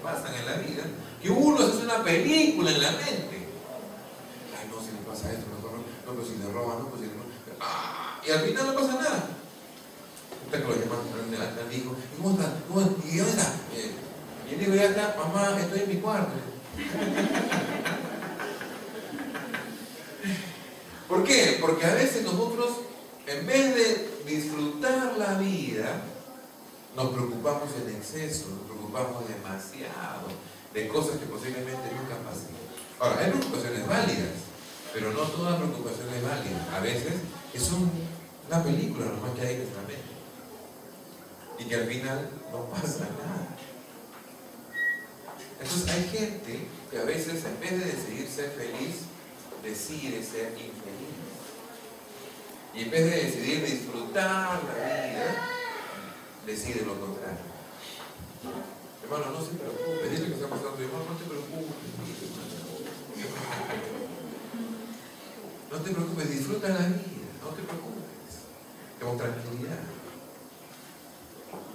pasan en la vida, que uno hace una película en la mente. Ay, no, si le pasa esto, mejor no, no, pero si le roban, no, pues si le roban. Y al final no pasa nada. Usted que lo llaman al hijo, ¿y cómo está? ¿Y dónde está? Y él digo, ya está, mamá, estoy en mi cuarto. ¿Por qué? Porque a veces nosotros, en vez de disfrutar la vida, nos preocupamos en exceso, nos preocupamos demasiado de cosas que posiblemente nunca pasen. Ahora, hay preocupaciones válidas, pero no toda preocupación es válida. A veces es una película nomás que hay en nuestra mente y que al final no pasa nada. Entonces hay gente que a veces, en vez de decidir ser feliz, decide ser infeliz. Y en vez de decidir disfrutar la vida, decide lo contrario. Hermano, no se preocupe. Dile que está pasando, hermano, no te preocupes. No te preocupes, disfruta la vida, no te preocupes. Con tranquilidad.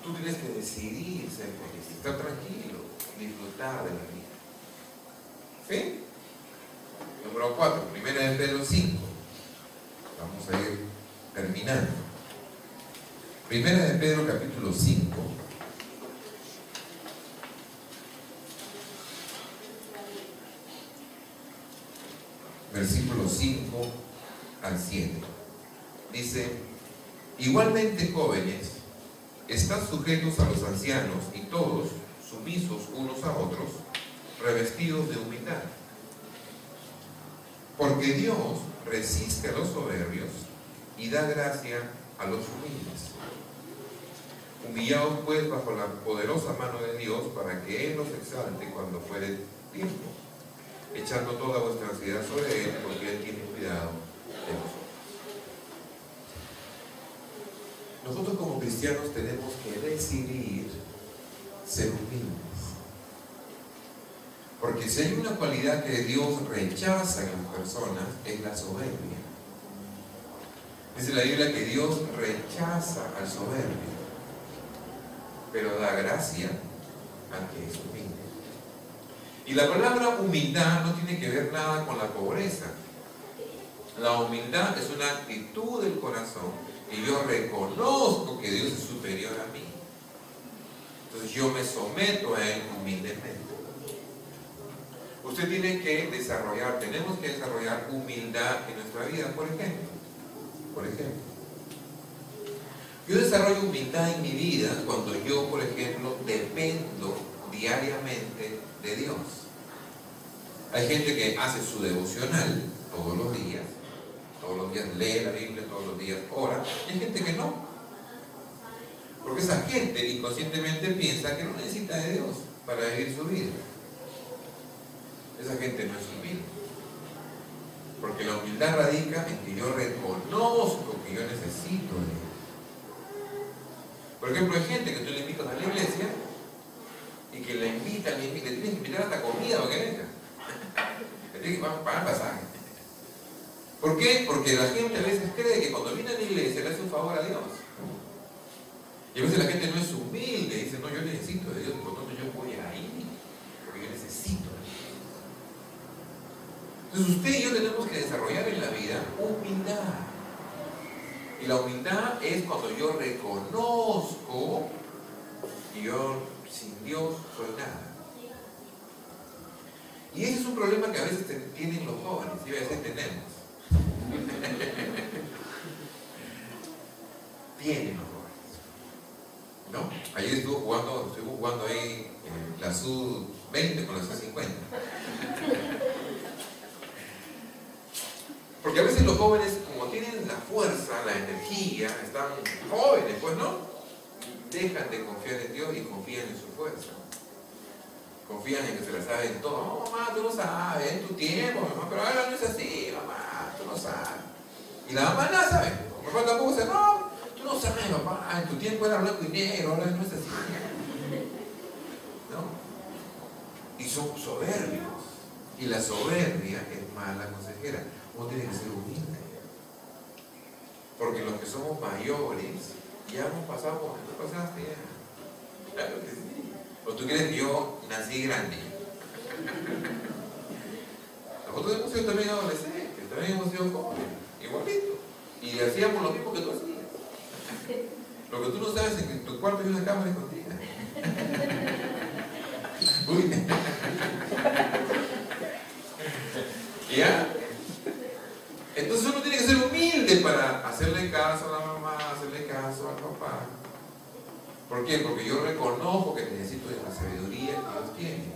Tú tienes que decidir ser feliz, estar tranquilo, disfrutar de la vida. ¿Sí? Número 4, 1 de Pedro 5. Vamos a ir terminando. 1 de Pedro capítulo 5. Versículos 5 al 7. Dice: igualmente, jóvenes, están sujetos a los ancianos y todos sumisos unos a otros, revestidos de humildad. Porque Dios resiste a los soberbios y da gracia a los humildes. Humillaos pues bajo la poderosa mano de Dios, para que Él los exalte cuando fuere tiempo, echando toda vuestra ansiedad sobre Él, porque Él tiene cuidado de vosotros. Nosotros como cristianos tenemos que decidir ser humildes. Porque si hay una cualidad que Dios rechaza en las personas, es la soberbia. Dice la Biblia que Dios rechaza al soberbio, pero da gracia al que es humilde. Y la palabra humildad no tiene que ver nada con la pobreza. La humildad es una actitud del corazón, y yo reconozco que Dios es superior a mí. Entonces yo me someto a Él humildemente. Usted tiene que desarrollar, tenemos que desarrollar humildad en nuestra vida, por ejemplo. Yo desarrollo humildad en mi vida cuando yo, por ejemplo, dependo diariamente de Dios. Hay gente que hace su devocional todos los días lee la Biblia, todos los días ora, y hay gente que no. Porque esa gente inconscientemente piensa que no necesita de Dios para vivir su vida. Esa gente no es humilde. Porque la humildad radica en que yo reconozco que yo necesito de Él. Por ejemplo, hay gente que tú le invitas a la iglesia y que le tienes que invitar hasta comida para que venga. Le tienes que pagar pasaje. ¿Por qué? Porque la gente a veces cree que cuando viene a la iglesia le hace un favor a Dios. Y a veces la gente no es humilde, dice, no, yo necesito de Dios, por lo tanto yo voy a ir, porque yo necesito de Dios. Entonces usted y yo tenemos que desarrollar en la vida humildad. Y la humildad es cuando yo reconozco que yo sin Dios soy nada. Y ese es un problema que a veces tienen los jóvenes, y a veces tenemos. Tienen los jóvenes, ¿no? Ayer estuve jugando ahí la Sub-20 con la Sub-50. Porque a veces los jóvenes, como tienen la fuerza, la energía, están jóvenes, pues no, dejan de confiar en Dios y confían en su fuerza. Confían en que se la saben todo. No, mamá, tú no sabes, en tu tiempo, mamá, pero ahora no es así, mamá, tú no sabes. Y la mamá nada sabe. Mi papá tampoco dice, no, tú no sabes, papá, en tu tiempo era blanco y negro, ahora no es así. ¿No? Y son soberbios. Y la soberbia es mala consejera. Uno tiene que ser humilde. Porque los que somos mayores ya hemos pasado por lo que tú pasaste ya. Claro que sí. O tú crees que yo nací grande? Nosotros hemos sido también adolescentes, también hemos sido jóvenes, igualito. Y hacíamos lo mismo que tú hacías. Lo que tú no sabes es que en tu cuarto hay una cámara escondida. Uy. ¿Ya? Entonces uno tiene que ser humilde para hacerle caso a la mamá, hacerle caso al papá. ¿Por qué? Porque yo reconozco que necesito de la sabiduría que Dios tiene.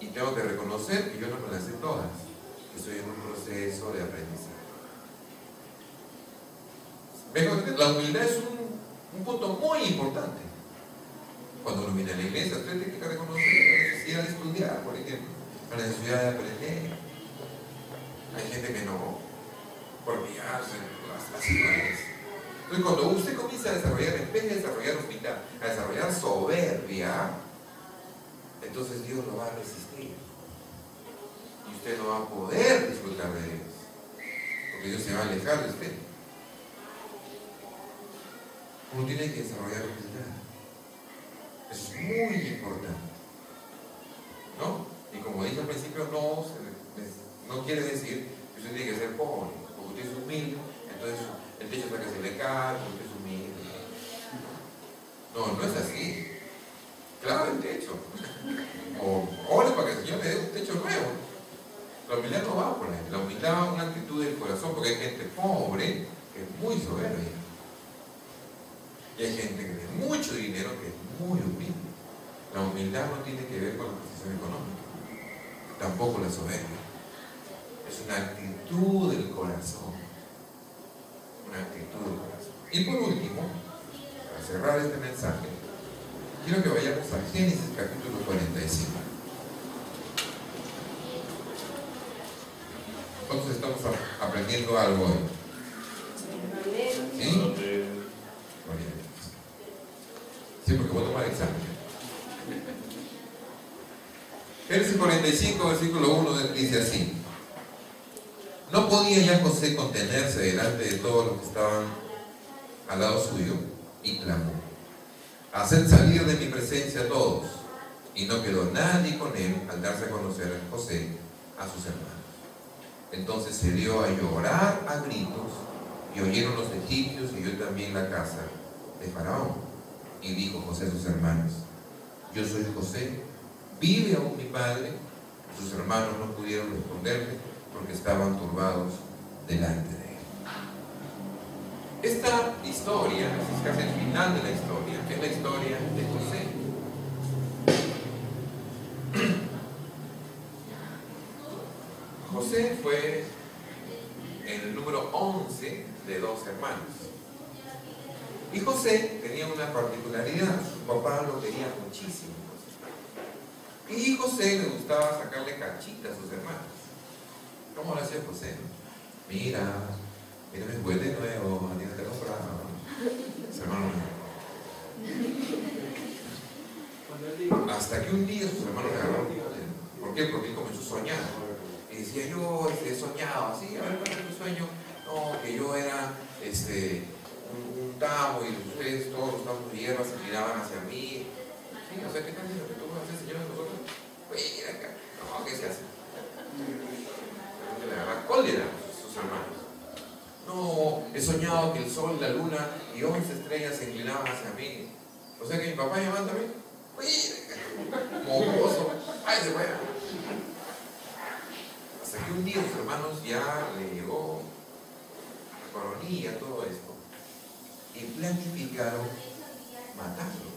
Y tengo que reconocer que yo no me las sé todas, que estoy en un proceso de aprendizaje. La humildad es un punto muy importante. Cuando uno viene a la iglesia, usted tiene que reconocer la necesidad de estudiar, por ejemplo, la necesidad de aprender. Hay gente que no, porque ya las iguales. Entonces, cuando usted comienza a desarrollar, en vez de desarrollar humildad, a desarrollar soberbia, entonces Dios lo va a resistir. Y usted no va a poder disfrutar de Dios, porque Dios se va a alejar de usted. Uno tiene que desarrollar humildad. Eso es muy importante, ¿no? Y como dije al principio, no quiere decir que usted tiene que ser pobre, porque usted es humilde, entonces el techo hasta que se le cae, porque usted es humilde. No, no es así. Claro, el techo. O ore para que el Señor le dé un techo nuevo. La humildad no va por ahí. La humildad es una actitud del corazón, porque hay gente pobre que es muy soberbia. Y hay gente que tiene mucho dinero que es muy humilde. La humildad no tiene que ver con la posición económica, tampoco la soberbia. Es una actitud del corazón. Una actitud del corazón. Y por último, para cerrar este mensaje, quiero que vayamos a Génesis capítulo 45. Nosotros estamos aprendiendo algo hoy. ¿Sí? Sí, porque voy a tomar examen. Génesis 45, versículo 1 dice así: no podía ya José contenerse delante de todos los que estaban al lado suyo, y clamó: haced salir de mi presencia a todos. Y no quedó nadie con él al darse a conocer a José a sus hermanos. Entonces se dio a llorar a gritos, y oyeron los egipcios y oyó también la casa de Faraón. Y dijo José a sus hermanos: yo soy José, ¿vive aún mi padre? Sus hermanos no pudieron responderle porque estaban turbados delante de él. Esta historia, es casi el final de la historia, es la historia de José. José fue el número 11 de 2 hermanos. Y José tenía una particularidad: su papá lo quería muchísimo. Y José le gustaba sacarle canchita a sus hermanos. ¿Cómo lo hacía José? Mira mi juguete nuevo, a ti no te compraba. Su hermano no. Hasta que un día sus hermanos le agarraron. ¿Por qué? Porque él comenzó a soñar. Y decía: yo he soñado así. A ver, ¿cuál es tu sueño? No, que yo era un tamo, y ustedes todos los tamos de hierba se miraban hacia mí. Sí, o sea, ¿qué tal es lo que tú haces, Señor, de nosotros? Mira acá. No, ¿qué se hace? Le agarra cólera a sus hermanos. No, he soñado que el sol, la luna y 11 estrellas se inclinaban hacia mí. O sea que mi papá llamando a mí, mocoso, ay, se fue. Hasta que un día sus hermanos ya le llegó la coronilla, todo esto, y planificaron matarlo.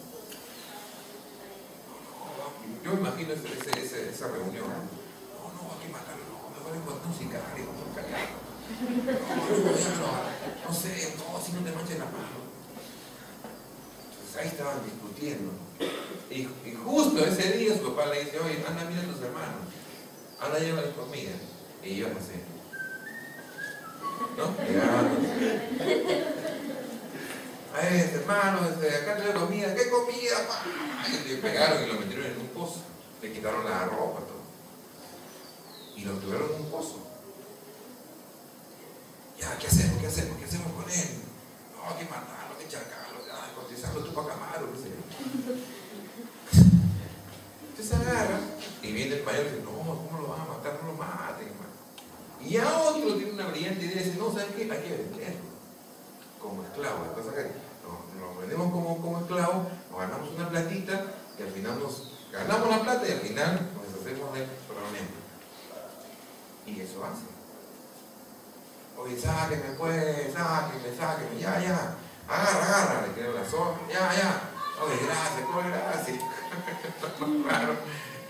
Yo me imagino esa reunión. No, hay que matarlo, mejor encontrar un sicario, un callado. No sé, si no te manches la mano. Entonces ahí estaban discutiendo. Y justo ese día su papá le dice: oye, anda, mira a tus hermanos, anda, llévales comida. Y yo no sé, ¿no? Hermano, acá te doy comida. ¿Qué comida, pa? Y le pegaron y lo metieron en un pozo. Le quitaron la ropa, todo. Y lo tuvieron en un pozo. Ya, ¿qué hacemos? ¿Qué hacemos con él? No, hay que matarlo, hay que charcarlo, hay que cotizarlo tú para Camaro, qué sé yo. Entonces agarra y viene el mayor y dice, no, ¿cómo lo van a matar? No lo maten, hermano. Y ya otro tiene una brillante idea y dice, no, ¿sabes qué? Hay que venderlo como esclavo. Entonces lo vendemos como esclavo, nos ganamos una platita y al final ganamos la plata y al final nos deshacemos del problema. Y eso hace. Oye, sáquenme pues, sáquenme, ya, agarra, le tiran la soga, ya, oye, gracias, raro,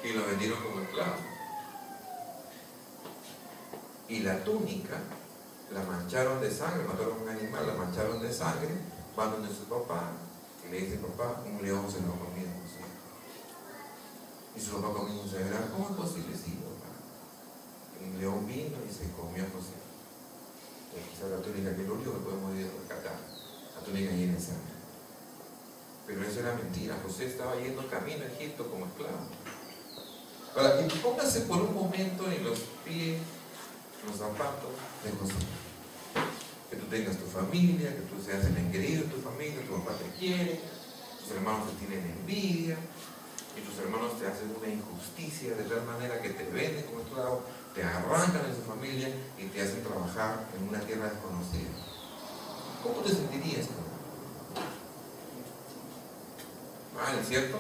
y lo vendieron como esclavo. Y la túnica la mancharon de sangre, mataron a un animal, la mancharon de sangre, van donde su papá, y le dice, papá, un león se lo ha comido, ¿sí? Y su papá comienza a llorar, ¿cómo es posible? Sí, papá. Un león vino y se comió a José. Quizás la túnica, que es lo único que podemos rescatar, la túnica llena de sangre. Pero eso era mentira, José estaba yendo camino a Egipto como esclavo. Ahora, y póngase por un momento en los pies, los zapatos de José. Que tú tengas tu familia, que tú seas el engreído de tu familia, tu papá te quiere, tus hermanos te tienen envidia, y tus hermanos te hacen una injusticia de tal manera que te venden como esclavo, te arrancan de su familia y te hacen trabajar en una tierra desconocida. ¿Cómo te sentirías tú? Mal, ¿cierto?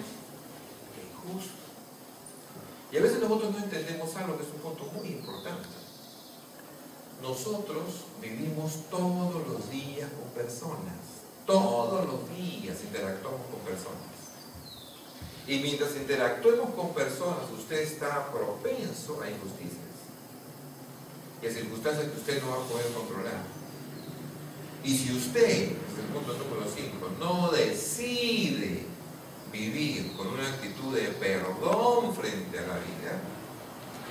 Qué injusto. Y a veces nosotros no entendemos algo que es un punto muy importante. Nosotros vivimos todos los días con personas. Todos los días interactuamos con personas. Y mientras interactuemos con personas, usted está propenso a injusticias y a circunstancias que usted no va a poder controlar. Y si usted, desde el punto número 5, no decide vivir con una actitud de perdón frente a la vida,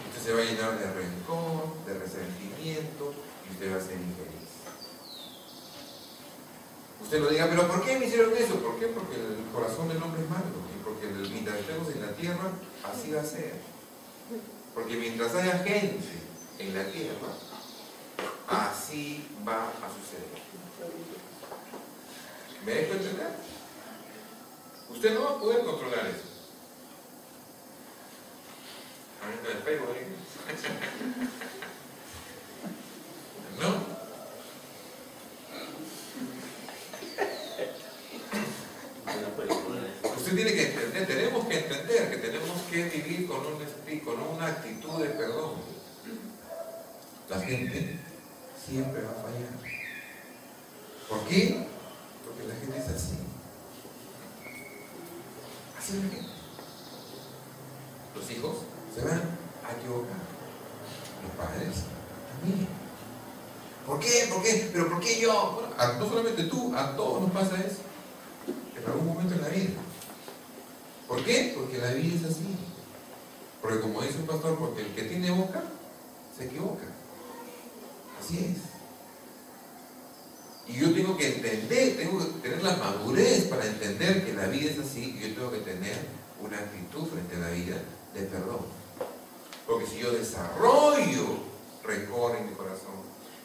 usted se va a llenar de rencor, de resentimiento y usted va a ser infeliz. Usted lo diga, pero ¿por qué me hicieron eso? ¿Por qué? Porque el corazón del hombre es malo y porque mientras estemos en la tierra, así va a ser. Porque mientras haya gente en la tierra, así va a suceder. ¿Me dejo entender? Usted no va a poder controlar eso. A mí está el Facebook ahí. No. Usted tiene que entender, tenemos que entender que tenemos que vivir con una actitud de perdón. La gente siempre va a fallar. ¿Por qué? Porque la gente es así. Así es la gente. Los hijos se van a equivocar. Los padres también. ¿Por qué? ¿Por qué? ¿Pero por qué yo? Bueno, no solamente tú, a todos nos pasa eso. En algún momento en la vida. ¿Por qué? Porque la vida es así. Porque como dice un pastor, porque el que tiene boca se equivoca. Así es. Y yo tengo que entender, tengo que tener la madurez para entender que la vida es así y yo tengo que tener una actitud frente a la vida de perdón. Porque si yo desarrollo rencor en mi corazón,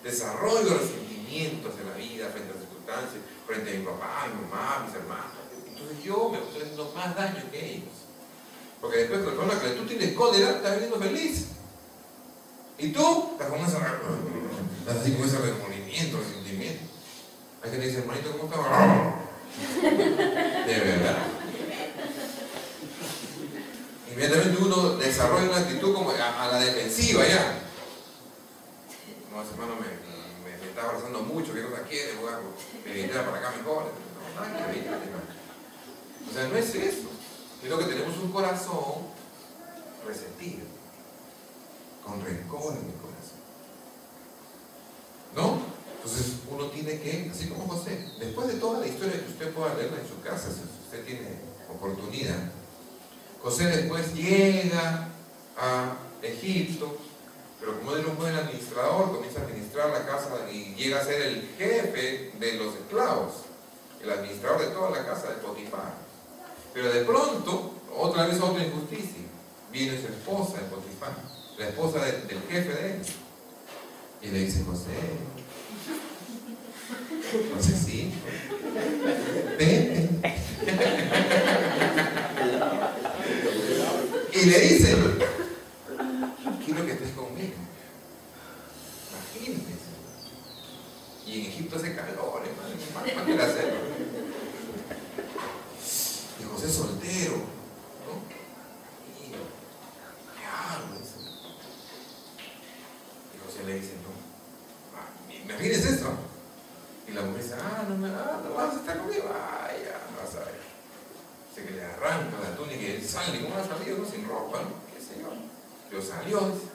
desarrollo resentimientos en la vida frente a las circunstancias, frente a mi papá, mi mamá, mis hermanos, entonces yo me estoy haciendo más daño que ellos. Porque después la persona que tú tienes cólera está viviendo feliz. Y tú estás con así con ese remordimiento, resentimiento. Hay gente que dice, hermanito, ¿cómo está? De verdad. Inmediatamente uno desarrolla una actitud como a la defensiva ya. No, ese hermano me está abrazando mucho, ¿qué cosa quiere? Voy a evitar para acá mejor. No, nada que evitar, hermano. O sea, no es eso. Sino que tenemos un corazón resentido, con rencor en el corazón. ¿No? Entonces uno tiene que, así como José, después de toda la historia que usted pueda leerla en su casa, si usted tiene oportunidad, José después llega a Egipto, pero como él era un buen administrador, comienza a administrar la casa y llega a ser el jefe de los esclavos, el administrador de toda la casa de Potifar. Pero de pronto, otra vez otra injusticia, viene su esposa de Potifar, la esposa del jefe de él, y le dice, José, sí, vete. Y le dice, quiero que estés conmigo. Imagínense. Y en Egipto hace calor, hermano, más que la selva. Y José soltero, ¿no? Y, ¿qué hago? Y José le dice, no, imagínense esto. Y la mujer dice, no vas a estar conmigo, ya, no vas a ver. Dice que le arranca la túnica y él sale, ¿cómo ha salido? ¿No? Sin ropa, ¿no? ¿Qué sé yo? Pero salió, dice.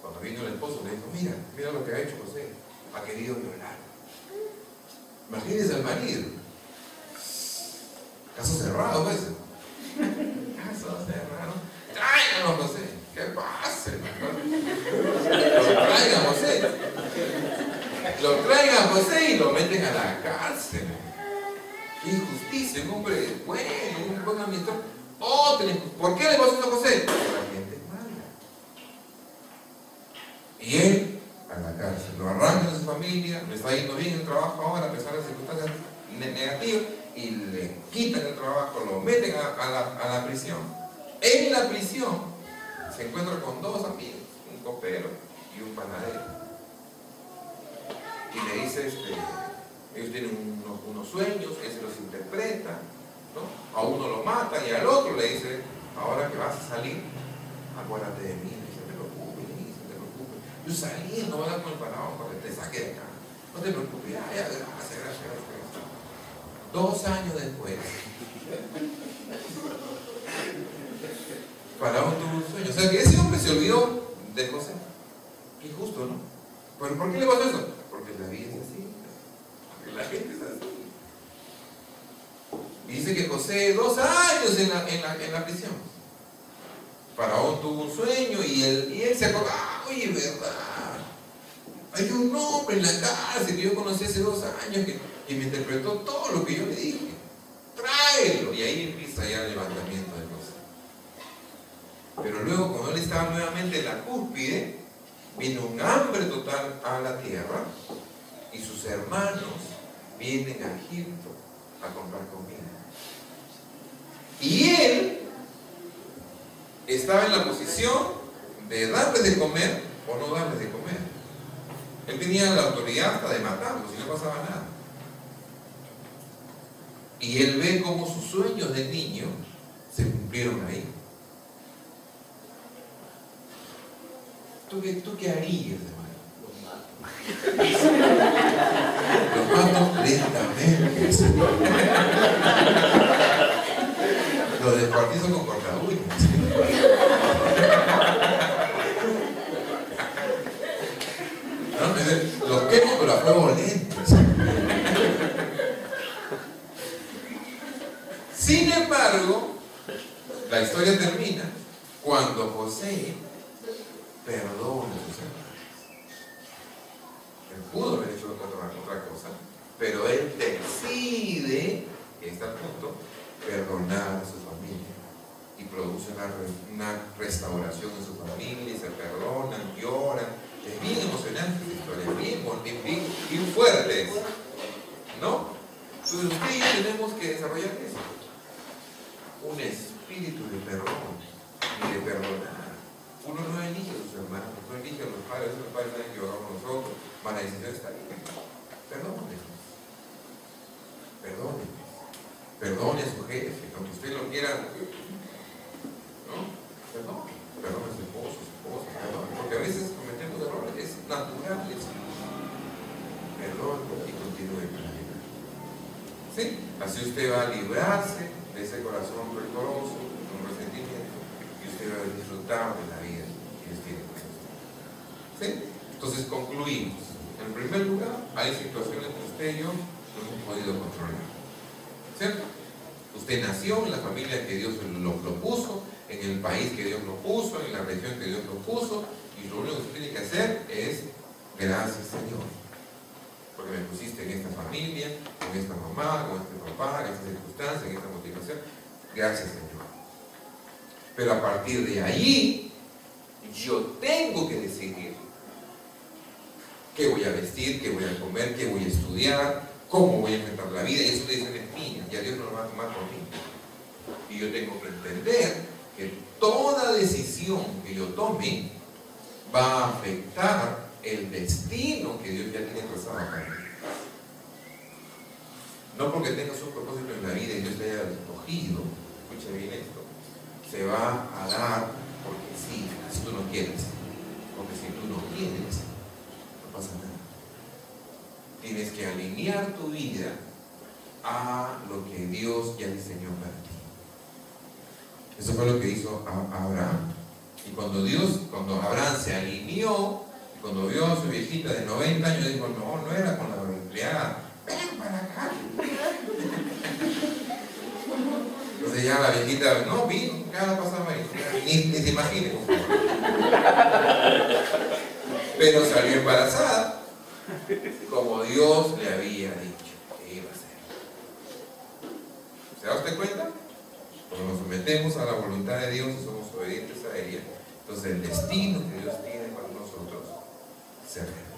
Cuando vino el esposo le dijo, mira lo que ha hecho José, ha querido violar. Imagínense al marido. Caso cerrado, pues. Caso cerrado. Tráiganlo, José. ¿Qué pasa? Lo traigan, José. Lo traigan, José, y lo meten a la cárcel. ¡Qué injusticia! Un hombre bueno, un buen administrador. ¿Por qué le pasó eso a José? Porque la gente es mala. Y él a la cárcel. Lo arrancan de su familia, le está yendo bien el trabajo ahora, a pesar de las circunstancias negativas, y le quitan el trabajo, lo meten a la prisión. En la prisión se encuentra con dos amigos, un copero y un panadero. Y le dice, ellos tienen unos sueños, él se los interpreta, ¿no? A uno lo mata y al otro le dice, ahora que vas a salir, acuérdate de mí. No te preocupes. Yo salí, no voy a dar con el faraón para que te saque de acá. No te preocupes, gracias. 2 años después, faraón tuvo un sueño. O sea que ese hombre se olvidó de José. Qué justo, ¿no? ¿Pero por qué le pasó eso? Porque la vida es así. Porque la gente es así. Y dice que José 2 años en la prisión. Faraón tuvo un sueño y él se acordó, oye, verdad, hay un hombre en la cárcel que yo conocí hace 2 años que me interpretó todo lo que yo le dije. Tráelo. Y ahí empieza ya el levantamiento de José. Pero luego, cuando él estaba nuevamente en la cúspide, vino un hambre total a la tierra y sus hermanos vienen a Egipto a comprar comida. Y él estaba en la posición de darles de comer o no darles de comer. Él tenía la autoridad hasta de matarlos y no pasaba nada. Y él ve cómo sus sueños de niño se cumplieron ahí. ¿Tú qué harías, hermano? Los mato lentamente. Los descuartizo con cortaúñas. ¿No? Los quemo pero a fuego lento. Sin embargo, la historia termina cuando José perdona a sus hermanos. Él pudo haber hecho otra cosa, pero él decide, que está a punto, perdonar a su familia y produce una restauración en su familia, y se perdonan, lloran. Es bien emocionante esta historia, bien fuerte, ¿no? Entonces usted y yo tenemos que desarrollar eso, un espíritu de perdón y de perdonar. Uno no elige a sus hermanos, no elige a los padres saben que oramos nosotros, van a decir, está bien, perdone a su jefe, aunque usted lo quiera, ¿no? Perdone a su esposo, porque a veces cometemos errores, es natural eso. Perdón y continúe con la vida. ¿Sí? Así usted va a librarse de ese corazón rencoroso, con resentimiento, y usted va a disfrutar de la vida que Dios tiene con usted. ¿Sí? Entonces concluimos. En primer lugar, hay situaciones que usted y yo no hemos podido controlar. ¿Cierto? Usted nació en la familia que Dios lo puso, en el país que Dios lo puso, en la región que Dios lo puso, y lo único que usted tiene que hacer es, gracias Señor, porque me pusiste en esta familia, con esta mamá, con este papá, en esta circunstancia, en esta motivación. Gracias Señor. Pero a partir de ahí, yo tengo que decidir qué voy a vestir, qué voy a comer, qué voy a estudiar, cómo voy a enfrentar la vida. Y eso es mía, ya Dios no lo va a tomar por mí. Y yo tengo que entender que todo decisión que yo tome va a afectar el destino que Dios ya tiene trazado para mí. No porque tengas un propósito en la vida y Dios te haya escogido, escucha bien esto, se va a dar porque sí, si tú no quieres. Porque si tú no quieres, no pasa nada. Tienes que alinear tu vida a lo que Dios ya diseñó para ti. Eso fue lo que hizo Abraham. Y cuando Abraham se alineó, cuando vio a su viejita de 90 años, dijo, no era con la empleada, ven para acá. Entonces ya la viejita, no, vi, ¿qué va a pasar ahí? Ni se imagine. Pero salió embarazada, como Dios le había dicho que iba a ser. ¿Se da usted cuenta? Cuando nos sometemos a la voluntad de Dios y somos obedientes a ella, entonces el destino que Dios tiene para nosotros se realiza.